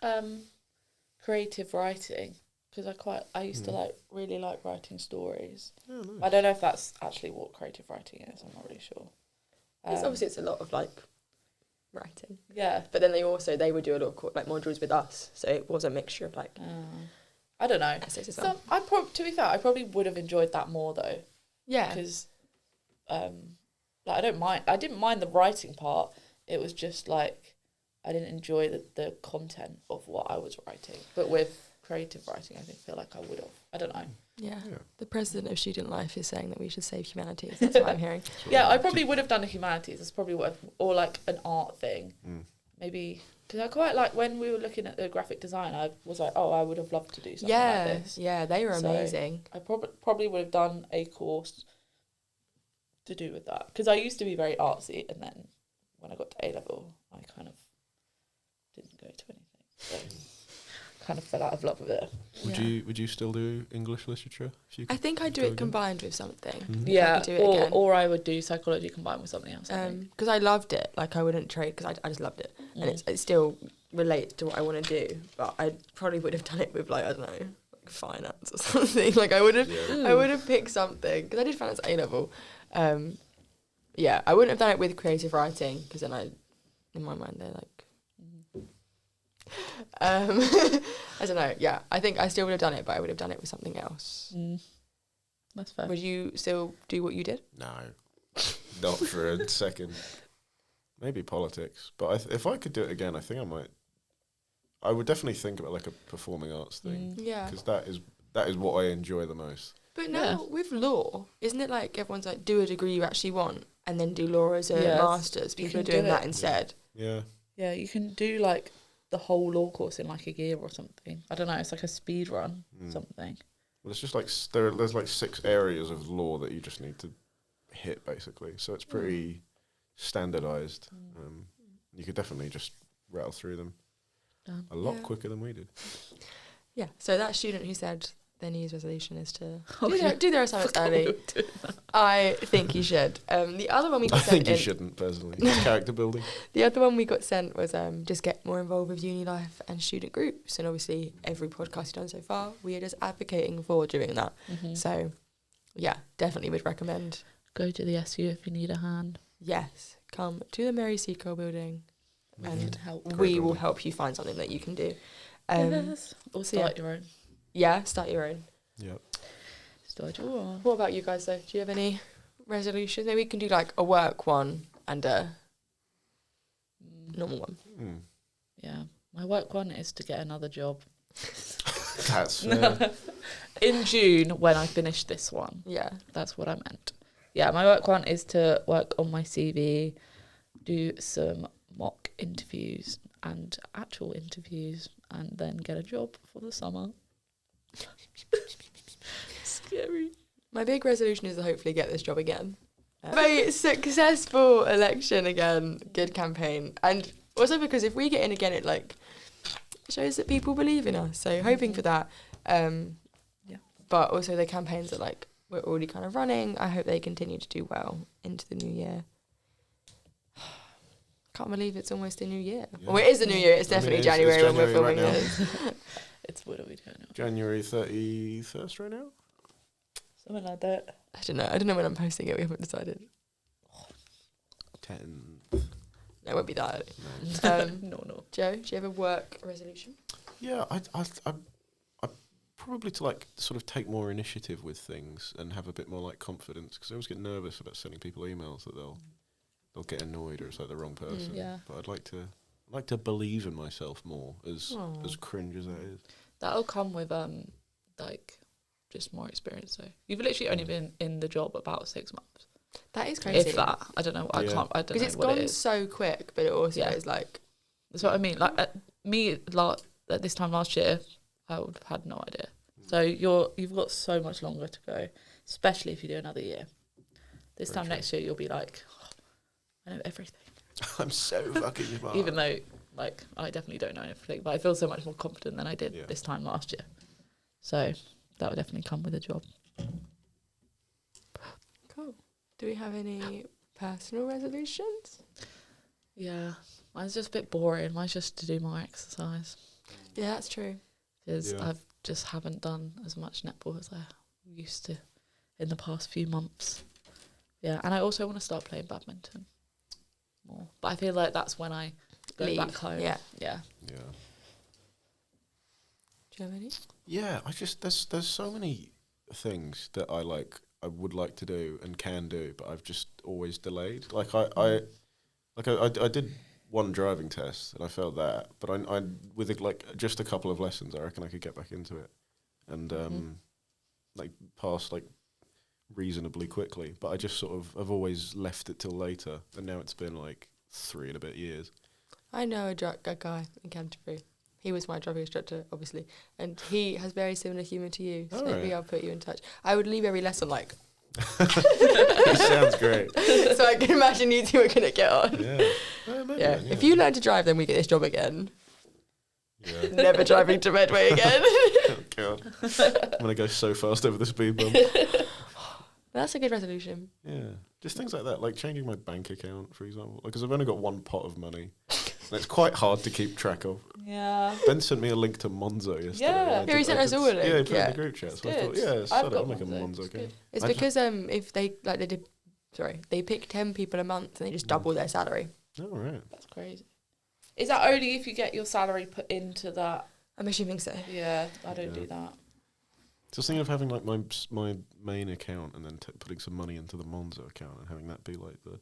Speaker 1: creative writing, because I used to really like writing stories.
Speaker 2: Oh, nice.
Speaker 1: I don't know if that's actually what creative writing is. I'm not really sure.
Speaker 3: It's a lot of writing,
Speaker 1: Yeah.
Speaker 3: but then they would do a lot of modules with us, so it was a mixture of
Speaker 1: I don't know.
Speaker 3: essays as well.
Speaker 1: So to be fair, I probably would have enjoyed that more though,
Speaker 3: Yeah,
Speaker 1: because I didn't mind the writing part. It was just I didn't enjoy the content of what I was writing. But with creative writing, I feel like I would have. I don't know.
Speaker 3: yeah.
Speaker 2: Yeah.
Speaker 3: The president of student life is saying that we should save humanities. That's what I'm hearing.
Speaker 1: Yeah, I probably would have done a humanities. That's probably or an art thing.
Speaker 2: Mm.
Speaker 1: Maybe, because I quite like when we were looking at the graphic design, I was like, oh, I would have loved to do something like this.
Speaker 3: Yeah, they were
Speaker 1: So-
Speaker 3: amazing.
Speaker 1: I probably would have done a course to do with that, because I used to be very artsy, and then when I got to A level, I kind of didn't go to anything. So kind of fell out of love with it.
Speaker 2: Would you still do English literature? If you
Speaker 3: I
Speaker 2: could
Speaker 3: think I'd do
Speaker 2: go
Speaker 3: it
Speaker 2: again?
Speaker 3: combined with something.
Speaker 2: Mhm.
Speaker 3: If I
Speaker 1: Yeah,
Speaker 3: could do it again.
Speaker 1: or I would do psychology combined with something else. I think.
Speaker 3: Because I loved it. I wouldn't trade because I just loved it, and it still relates to what I want to do. But I probably would have done it with I don't know, finance or something. I would have picked something because I did finance at A level. Yeah, I wouldn't have done it with creative writing because then in my mind they're I don't know. Yeah, I think I still would have done it, but I would have done it with something else.
Speaker 1: That's fair.
Speaker 3: Would you still do what you did?
Speaker 2: No, not for a second. Maybe politics, but if I could do it again, I think I might. I would definitely think about a performing arts thing,
Speaker 3: Yeah.
Speaker 2: because that is what I enjoy the most.
Speaker 3: But now
Speaker 1: Yeah.
Speaker 3: with law, isn't it everyone's do a degree you actually want and then do law as a
Speaker 1: Yes,
Speaker 3: master's?
Speaker 1: you
Speaker 3: People are
Speaker 1: can
Speaker 3: doing
Speaker 1: do
Speaker 3: that
Speaker 1: it.
Speaker 3: instead.
Speaker 2: Yeah,
Speaker 1: Yeah, you can do the whole law course in a year or something. I don't know. It's a speed run something.
Speaker 2: well, it's just there's 6 areas of law that you just need to hit basically, so it's pretty standardized. You could definitely just rattle through them
Speaker 1: Done.
Speaker 2: a lot
Speaker 3: Yeah.
Speaker 2: quicker than we did.
Speaker 3: Yeah. So that student who said their New Year's resolution is to
Speaker 1: Oh,
Speaker 3: do their assignments
Speaker 1: Forgot we
Speaker 3: early.
Speaker 1: were doing that.
Speaker 3: I think you should. The other one we
Speaker 2: I
Speaker 3: got
Speaker 2: think
Speaker 3: sent
Speaker 2: you
Speaker 3: in,
Speaker 2: shouldn't, personally. It's character building.
Speaker 3: the other one we got sent was just get more involved with uni life and student groups. And obviously, every podcast you've done so far, we are just advocating for doing that.
Speaker 1: Mhm.
Speaker 3: So, yeah, definitely would recommend.
Speaker 1: Go to the SU if you need a hand.
Speaker 3: Yes, come to the Mary Seacole building, and
Speaker 1: help.
Speaker 3: we will help you find something that you can do.
Speaker 1: Yes. Or
Speaker 3: so yeah.
Speaker 1: start your own.
Speaker 3: Yeah, start your own.
Speaker 2: Yep.
Speaker 1: Start your own.
Speaker 3: What about you guys though? Do you have any resolutions? Maybe we can do like a work one and a normal one.
Speaker 2: Mm.
Speaker 1: Yeah. My work one is to get another job.
Speaker 2: That's fair.
Speaker 1: In June, when I finish this one.
Speaker 3: Yeah.
Speaker 1: That's what I meant. Yeah, my work one is to work on my CV, do some mock interviews and actual interviews, and then get a job for the summer. Scary.
Speaker 3: My big resolution is to hopefully get this job again. Very successful election again. Good campaign. And also because if we get in again, it like shows that people believe in us. So hoping for that.
Speaker 1: Yeah.
Speaker 3: But also the campaigns that like we're already kind of running. I hope they continue to do well into the new year. Can't believe it's almost the new year.
Speaker 2: Yeah.
Speaker 3: Well, it is the new year. It's definitely
Speaker 2: it's
Speaker 3: January when we're
Speaker 2: January
Speaker 3: filming
Speaker 2: right
Speaker 3: this.
Speaker 1: It's what are we doing now?
Speaker 2: January 31st right now?
Speaker 1: Something like that.
Speaker 3: I don't know. I don't know when I'm posting it. We haven't decided.
Speaker 2: 10.
Speaker 3: No, it won't be that early.
Speaker 1: No.
Speaker 3: Joe, do you have a work resolution?
Speaker 2: Yeah, I probably to like sort of take more initiative with things and have a bit more like confidence, because I always get nervous about sending people emails that they'll get annoyed or it's like the wrong person.
Speaker 1: Yeah.
Speaker 2: But I'd like to believe in myself more, as cringe as that is.
Speaker 1: That'll come with like just more experience. So you've literally only been in the job about 6 months.
Speaker 3: That is crazy.
Speaker 1: If that, I don't know. I
Speaker 2: Yeah.
Speaker 1: don't know
Speaker 3: Because it's
Speaker 1: what
Speaker 3: gone
Speaker 1: it is.
Speaker 3: so quick, but it also
Speaker 1: Yeah.
Speaker 3: is like
Speaker 1: That's what I mean. Like at this time last year, I would have had no idea. So you've got so much longer to go, especially if you do another year. This
Speaker 2: Very
Speaker 1: time
Speaker 2: true.
Speaker 1: next year, you'll be like, oh, I know everything.
Speaker 2: I'm so fucking smart.
Speaker 1: Even though, like, I definitely don't know everything, but I feel so much more confident than I did
Speaker 2: Yeah.
Speaker 1: this time last year. So that would definitely come with a job.
Speaker 3: cool. Do we have any personal resolutions?
Speaker 1: Yeah, mine's just a bit boring. Mine's just to do more exercise.
Speaker 3: Yeah, that's true.
Speaker 1: Because
Speaker 2: Yeah.
Speaker 1: I've just haven't done as much netball as I used to in the past few months. Yeah, and I also want to start playing badminton more. But I feel like that's when I go
Speaker 3: Leave.
Speaker 1: back home.
Speaker 3: Yeah.
Speaker 1: Yeah.
Speaker 2: Yeah.
Speaker 3: Do you have any?
Speaker 2: Yeah, I just there's so many things that I would like to do and can do, but I've just always delayed. Like I did one driving test and I failed that, but I with like just a couple of lessons, I reckon I could get back into it and like pass like reasonably quickly. But I just sort of I've always left it till later, and now it's been like 3 and a bit years.
Speaker 3: I know a guy in Canterbury. He was my driving instructor, obviously, and he has very similar humour to you. So
Speaker 2: Alright.
Speaker 3: maybe I'll put you in touch. I would leave every lesson like,
Speaker 2: It sounds great.
Speaker 3: so I can imagine you two are gonna get on.
Speaker 2: Yeah. Maybe
Speaker 3: Yeah.
Speaker 2: then,
Speaker 3: If you learn to drive, then we get this job again.
Speaker 2: Yeah.
Speaker 3: Never driving to Medway again.
Speaker 2: Oh, God. I'm gonna go so fast over the speed bump.
Speaker 3: That's a good resolution.
Speaker 2: Yeah, just things like that, like changing my bank account, for example. Because I've only got one pot of money, and it's quite hard to keep track of.
Speaker 1: Yeah.
Speaker 2: Ben sent me a link to Monzo yesterday.
Speaker 1: Yeah.
Speaker 2: I
Speaker 3: Here he
Speaker 2: did-
Speaker 3: sent
Speaker 2: I
Speaker 3: us
Speaker 2: did-
Speaker 3: all a link,
Speaker 2: Yeah, he put it
Speaker 3: yeah.
Speaker 2: in the group chat. So I
Speaker 1: Good.
Speaker 2: thought, yeah,
Speaker 1: I've
Speaker 2: sod it,
Speaker 1: got
Speaker 2: I'll make a
Speaker 1: Monzo,
Speaker 2: Monzo
Speaker 1: it's
Speaker 2: account.
Speaker 1: good.
Speaker 3: It's
Speaker 2: I
Speaker 3: because if they pick 10 people a month and they just double their salary.
Speaker 2: Oh, right.
Speaker 1: That's crazy. Is that only if you get your salary put into that?
Speaker 3: I'm assuming so.
Speaker 1: Yeah, I don't
Speaker 2: Yeah.
Speaker 1: do that.
Speaker 2: So I was thinking of having like my main account and then putting some money into the Monzo account and having that be like the.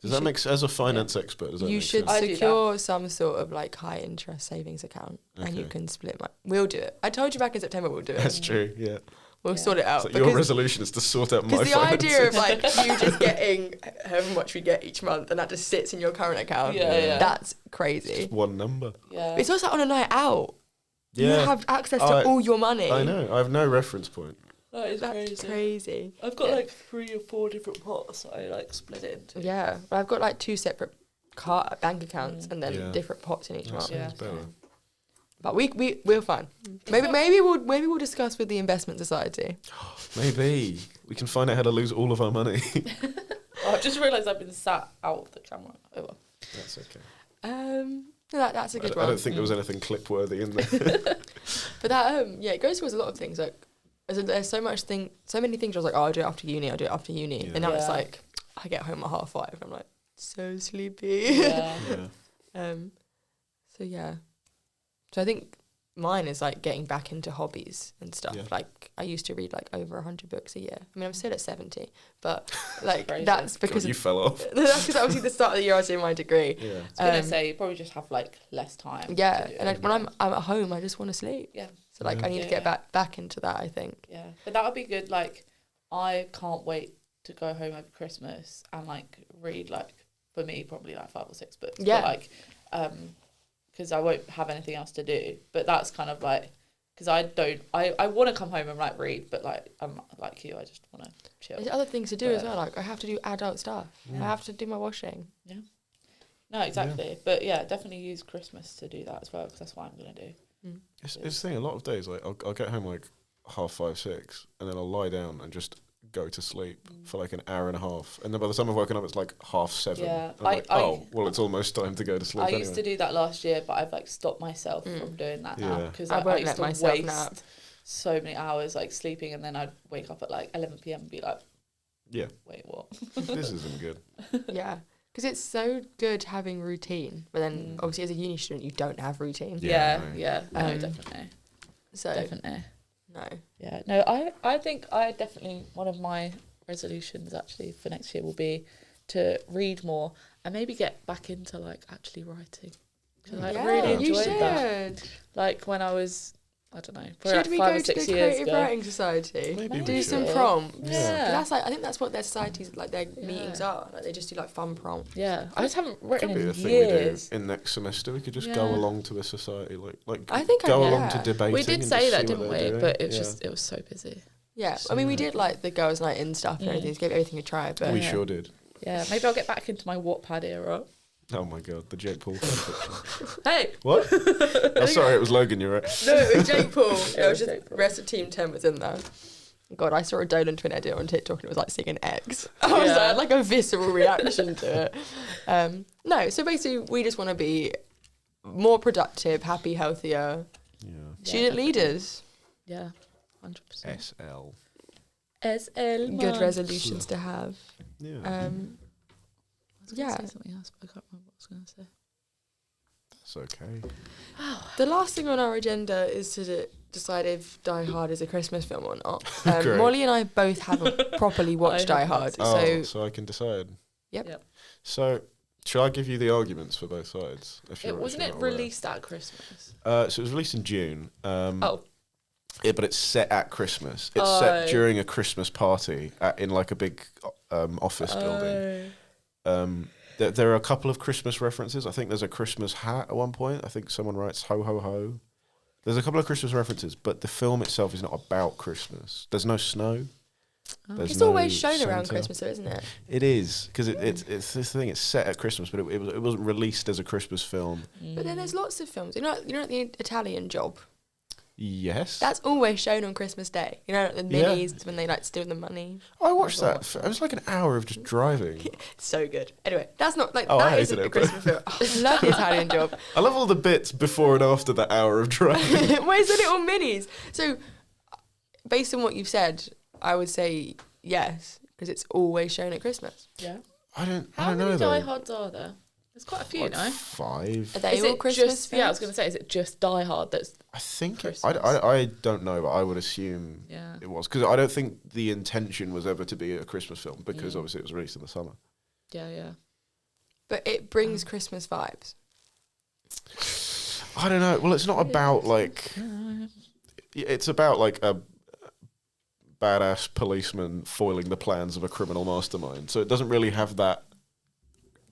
Speaker 2: Does that make sense? As a finance expert, does that
Speaker 3: You
Speaker 2: make
Speaker 3: should
Speaker 2: sense?
Speaker 1: I do
Speaker 3: secure some sort of like high interest savings account and you
Speaker 2: Okay.
Speaker 3: can split we'll do it. I told you back in September we'll do it.
Speaker 2: That's true. Yeah.
Speaker 3: We'll
Speaker 1: Yeah.
Speaker 3: sort it out.
Speaker 2: So your resolution is to sort out my
Speaker 3: Because the
Speaker 2: finances.
Speaker 3: idea of like you just getting however much we get each month and that just sits in your current account,
Speaker 1: Yeah.
Speaker 3: that's
Speaker 2: It's
Speaker 3: crazy.
Speaker 2: just one number.
Speaker 1: Yeah.
Speaker 3: It's also on a night out.
Speaker 2: Yeah.
Speaker 3: You have access to all your money.
Speaker 2: I know. I have no reference point.
Speaker 1: That is
Speaker 3: That's crazy.
Speaker 1: I've got
Speaker 3: Yeah.
Speaker 1: like 3 or 4 different pots. I like split it into.
Speaker 3: Yeah, but I've got like 2 separate bank accounts and then
Speaker 2: Yeah.
Speaker 3: different pots in each
Speaker 2: That
Speaker 3: month.
Speaker 1: Yeah.
Speaker 2: sounds better.
Speaker 3: But we're fine. Maybe we'll discuss with the investment society.
Speaker 2: Maybe we can find out how to lose all of our money.
Speaker 1: I've just realised I've been sat out of the camera. Oh well.
Speaker 2: That's okay.
Speaker 3: That's a good one.
Speaker 2: I don't think there was anything clip worthy in there.
Speaker 3: But that it goes towards a lot of things. Like, there's so many things. I was like, oh, I'll do it after uni.
Speaker 2: Yeah.
Speaker 3: And now it's like, I get home at 5:30. And I'm like, so sleepy.
Speaker 1: Yeah.
Speaker 3: So I think mine is like getting back into hobbies and stuff.
Speaker 2: Yeah.
Speaker 3: Like, I used to read like over 100 books a year. I mean, I'm still at 70, but like
Speaker 1: Crazy.
Speaker 3: that's because
Speaker 2: God, you fell off.
Speaker 3: that's because obviously the start of the year I was doing my degree.
Speaker 2: Yeah.
Speaker 1: I was gonna say you probably just have like less time.
Speaker 3: Yeah,
Speaker 1: to do
Speaker 3: and
Speaker 1: it.
Speaker 3: when I'm at home, I just want to sleep.
Speaker 1: Yeah.
Speaker 3: So like,
Speaker 2: Yeah.
Speaker 3: I need to get back into that, I think.
Speaker 1: Yeah, but that would be good. Like, I can't wait to go home over Christmas and like read, like, for me probably like 5 or 6 books.
Speaker 3: Yeah.
Speaker 1: But, like, because I won't have anything else to do. But that's kind of like, because I want to come home and like read, but like I'm like you, I just want to chill.
Speaker 3: There's other things to do as well. Like, I have to do adult stuff.
Speaker 2: Yeah.
Speaker 3: I have to do my washing.
Speaker 1: Yeah. No, exactly. But yeah, definitely use Christmas to do that as well, because that's what I'm gonna do.
Speaker 2: It's the thing. A lot of days, like I'll get home like 5:30, 6, and then I'll lie down and just go to sleep for like an hour and a half, and then by the time I've woken up, it's like 7:30.
Speaker 1: Yeah,
Speaker 2: And I'm like, well, it's almost time to go to sleep.
Speaker 1: I used to do that last year, but I've like stopped myself from doing that now,
Speaker 2: Yeah.
Speaker 1: because
Speaker 3: I
Speaker 1: I
Speaker 3: won't
Speaker 1: used
Speaker 3: let
Speaker 1: to
Speaker 3: myself
Speaker 1: waste
Speaker 3: nap.
Speaker 1: so many hours like sleeping, and then I'd wake up at like 11 p.m. and be like,
Speaker 2: Yeah,
Speaker 1: wait, what?
Speaker 2: this isn't good.
Speaker 3: Yeah. Because it's so good having routine. But then, obviously, as a uni student, you don't have routine.
Speaker 2: Yeah,
Speaker 1: No, definitely.
Speaker 3: So,
Speaker 1: Definitely.
Speaker 3: no.
Speaker 1: Yeah, no, I think I definitely, one of my resolutions actually for next year will be to read more and maybe get back into like actually writing. 'Cause I really
Speaker 3: you
Speaker 1: enjoyed
Speaker 3: should.
Speaker 1: that. Like when I was, I don't know, probably
Speaker 3: Should
Speaker 1: like
Speaker 3: we
Speaker 1: 5
Speaker 3: go
Speaker 1: or
Speaker 3: to
Speaker 1: 6
Speaker 3: the
Speaker 1: years
Speaker 3: Creative
Speaker 1: ago.
Speaker 3: Writing Society?
Speaker 2: Maybe we
Speaker 3: Do some
Speaker 1: should.
Speaker 3: prompts.
Speaker 1: Yeah.
Speaker 3: That's like, I think that's what their societies, like their meetings are. Like, they just do like fun prompts.
Speaker 1: Yeah, I just haven't written
Speaker 2: Could be
Speaker 1: in
Speaker 2: a thing
Speaker 1: years.
Speaker 2: we do in next semester. We could just
Speaker 1: Yeah.
Speaker 2: go along to a society, like
Speaker 3: I think
Speaker 2: go
Speaker 3: I-
Speaker 2: along
Speaker 3: yeah.
Speaker 2: to debating.
Speaker 1: We did
Speaker 2: and
Speaker 1: say
Speaker 2: just
Speaker 1: that,
Speaker 2: see what
Speaker 1: didn't we?
Speaker 2: they're doing.
Speaker 1: But it was
Speaker 2: Yeah.
Speaker 1: just, it was so busy.
Speaker 3: Yeah. I mean, we did like the girls' night in stuff and everything. Just gave everything a try. But
Speaker 2: we
Speaker 1: Yeah.
Speaker 2: sure did.
Speaker 1: Yeah, maybe I'll get back into my Wattpad era.
Speaker 2: Oh my god, the Jake Paul fanfiction.
Speaker 1: Hey!
Speaker 2: What? Oh, sorry, it was Logan. You're right.
Speaker 3: no, it was Jake Paul. It was just
Speaker 1: Jake Paul.
Speaker 3: rest of Team 10 was in there. God, I saw a Dolan twin edit on TikTok and it was like singing X. I was
Speaker 1: Yeah.
Speaker 3: like, I had like a visceral reaction to it. No, so basically we just want to be more productive, happy, healthier
Speaker 2: Yeah.
Speaker 3: student leaders.
Speaker 1: Yeah, 100%.
Speaker 2: SL.
Speaker 1: SL.
Speaker 3: Good resolutions to have.
Speaker 2: Yeah.
Speaker 1: I was gonna
Speaker 3: Yeah.
Speaker 1: say something else, but I can't remember what I was going to say.
Speaker 2: That's okay.
Speaker 3: The last thing on our agenda is to decide if Die Hard is a Christmas film or not.
Speaker 2: Great.
Speaker 3: Molly and I both haven't properly watched
Speaker 1: I
Speaker 3: Die
Speaker 1: have not
Speaker 3: Hard,
Speaker 2: Oh,
Speaker 3: so
Speaker 2: so I can decide.
Speaker 3: Yep.
Speaker 2: So, shall I give you the arguments for both sides? If you're,
Speaker 1: Wasn't
Speaker 2: if
Speaker 1: it
Speaker 2: you're not aware?
Speaker 1: released at Christmas?
Speaker 2: So it was released in June.
Speaker 1: Oh.
Speaker 2: Yeah, but it's set at Christmas. It's
Speaker 1: Oh.
Speaker 2: set during a Christmas party in like a big office building. There are a couple of Christmas references. I think there's a Christmas hat at one point. I think someone writes ho ho ho. There's a couple of Christmas references, but the film itself is not about Christmas. There's no snow. There's
Speaker 3: it's
Speaker 2: no
Speaker 3: always shown around
Speaker 2: Santa.
Speaker 3: Christmas, though, isn't it?
Speaker 2: It is because it's this thing. It's set at Christmas, but it wasn't released as a Christmas film.
Speaker 3: But then there's lots of films. You know the Italian Job.
Speaker 2: Yes,
Speaker 3: That's always shown on Christmas Day. You know, the
Speaker 2: Yeah.
Speaker 3: minis when they like steal the money.
Speaker 2: I watched that. It was like an hour of just driving.
Speaker 3: It's so good. Anyway, that's not like
Speaker 2: Oh, I
Speaker 3: that
Speaker 2: hated
Speaker 3: isn't a
Speaker 2: it, but-
Speaker 3: Christmas film. I love the Italian Job.
Speaker 2: I love all the bits before and after that hour of driving.
Speaker 3: Where's the little minis? So, based on what you've said, I would say yes because it's always shown at Christmas.
Speaker 1: Yeah.
Speaker 2: I don't
Speaker 1: How
Speaker 2: know
Speaker 1: many
Speaker 2: though.
Speaker 1: Die Hards are there? There's quite a few,
Speaker 2: Like
Speaker 1: no?
Speaker 2: 5.
Speaker 3: Are they
Speaker 1: Is
Speaker 3: all
Speaker 1: it
Speaker 3: Christmas?
Speaker 1: just? Yeah, I was
Speaker 3: films?
Speaker 1: going to say, is it just Die Hard that's?
Speaker 2: I think
Speaker 1: Christmas.
Speaker 2: I don't know, but I would assume
Speaker 1: Yeah.
Speaker 2: it was because I don't think the intention was ever to be a Christmas film because obviously it was released in the summer.
Speaker 1: Yeah, yeah.
Speaker 3: But it brings Christmas vibes.
Speaker 2: I don't know. Well, it's not about like it's about like a badass policeman foiling the plans of a criminal mastermind. So it doesn't really have that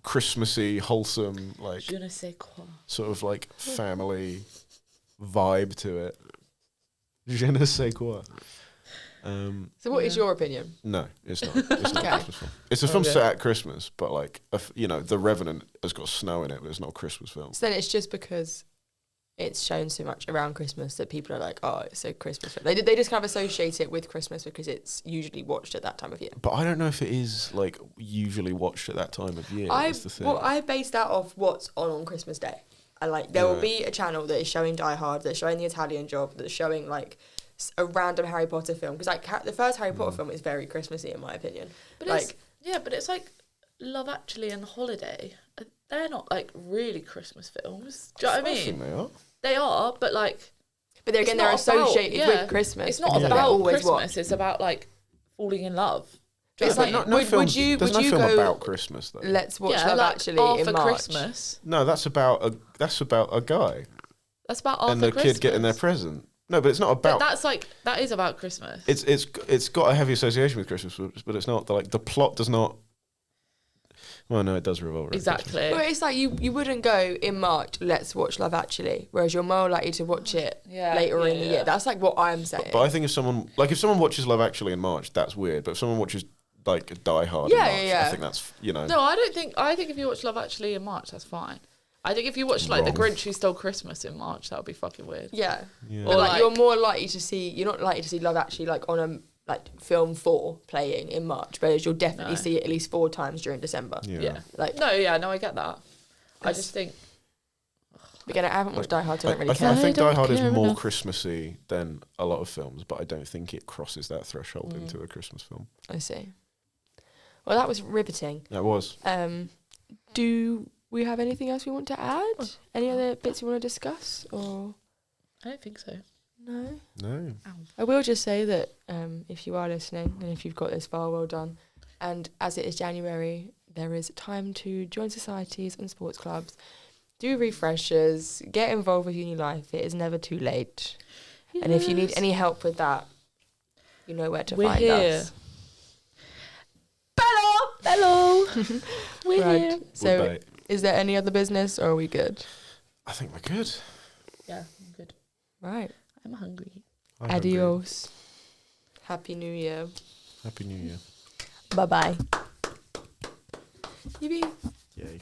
Speaker 2: Christmassy, wholesome, like
Speaker 1: Je ne sais quoi.
Speaker 2: sort of like family vibe to it. Je ne sais quoi.
Speaker 3: So, what is
Speaker 1: Yeah.
Speaker 3: your opinion?
Speaker 2: No, it's not. It's not
Speaker 3: Okay.
Speaker 2: a Christmas film. It's a film
Speaker 1: Okay.
Speaker 2: set at Christmas, but like, The Revenant has got snow in it, but it's not a Christmas film.
Speaker 3: So then it's just because it's shown so much around Christmas that people are like, oh, it's so Christmas. They just kind of associate it with Christmas because it's usually watched at that time of year.
Speaker 2: But I don't know if it is like usually watched at that time of year. That's the thing.
Speaker 3: Well, I based that off what's on Christmas Day. And like there will be a channel that is showing Die Hard, that's showing The Italian Job, that's showing like a random Harry Potter film. Because like the first Harry Potter film is very Christmassy in my opinion.
Speaker 1: But
Speaker 3: like
Speaker 1: but it's like Love Actually and Holiday. They're not like really Christmas films. Do you know what I mean?
Speaker 2: think they are.
Speaker 1: They are, but like.
Speaker 3: But they're associated with Christmas.
Speaker 1: It's not about Christmas. It's about like falling in love.
Speaker 3: It's like would you
Speaker 2: film
Speaker 3: go
Speaker 2: about Christmas though.
Speaker 3: Let's watch Love Actually in March.
Speaker 1: Christmas.
Speaker 2: No, that's about a guy
Speaker 1: That's about Arthur
Speaker 2: and the
Speaker 1: Christmas.
Speaker 2: kid getting their present. No, but it's not about.
Speaker 1: But that is about Christmas.
Speaker 2: It's got a heavy association with Christmas, but it's not like the plot does not. Well, no, it does revolve around
Speaker 1: exactly.
Speaker 2: Christmas.
Speaker 3: Well, it's like you wouldn't go in March. Let's watch Love Actually, whereas you're more likely to watch it later in the year. That's like what I'm saying.
Speaker 2: But I think if someone watches Love Actually in March, that's weird. But if someone watches like Die Hard in March, I think that's
Speaker 1: No, I don't think. I think if you watch Love Actually in March, that's fine. I think if you watch like The Grinch Who Stole Christmas in March, that would be fucking weird.
Speaker 3: Yeah.
Speaker 1: Or
Speaker 3: like you're more likely to see. You're not likely to see Love Actually like on a film 4 playing in March, whereas you'll definitely see it at least 4 times during December.
Speaker 1: Yeah.
Speaker 3: Like
Speaker 1: no, I get that. I just think.
Speaker 3: Again, I haven't watched Die Hard, so I don't really care.
Speaker 2: I think Die Hard is more
Speaker 1: enough.
Speaker 2: Christmassy than a lot of films, but I don't think it crosses that threshold into a Christmas film.
Speaker 3: I see. Well, that was riveting.
Speaker 2: That was.
Speaker 3: Do we have anything else we want to add? Any other bits you want to discuss? Or
Speaker 1: I don't think so.
Speaker 3: no?
Speaker 2: No.
Speaker 3: I will just say that if you are listening and if you've got this far, well done. And as it is January, there is time to join societies and sports clubs, do refreshers, get involved with uni life. It is never too late. Yes. And if you need any help with that, you know where to find us. Hello. We're here. So, is there any other business, or are we good?
Speaker 2: I think we're good.
Speaker 1: Yeah, I'm good.
Speaker 3: Right.
Speaker 1: I'm hungry.
Speaker 3: Adios. Happy New Year.
Speaker 2: Happy New Year.
Speaker 3: Bye-bye.
Speaker 2: Yay.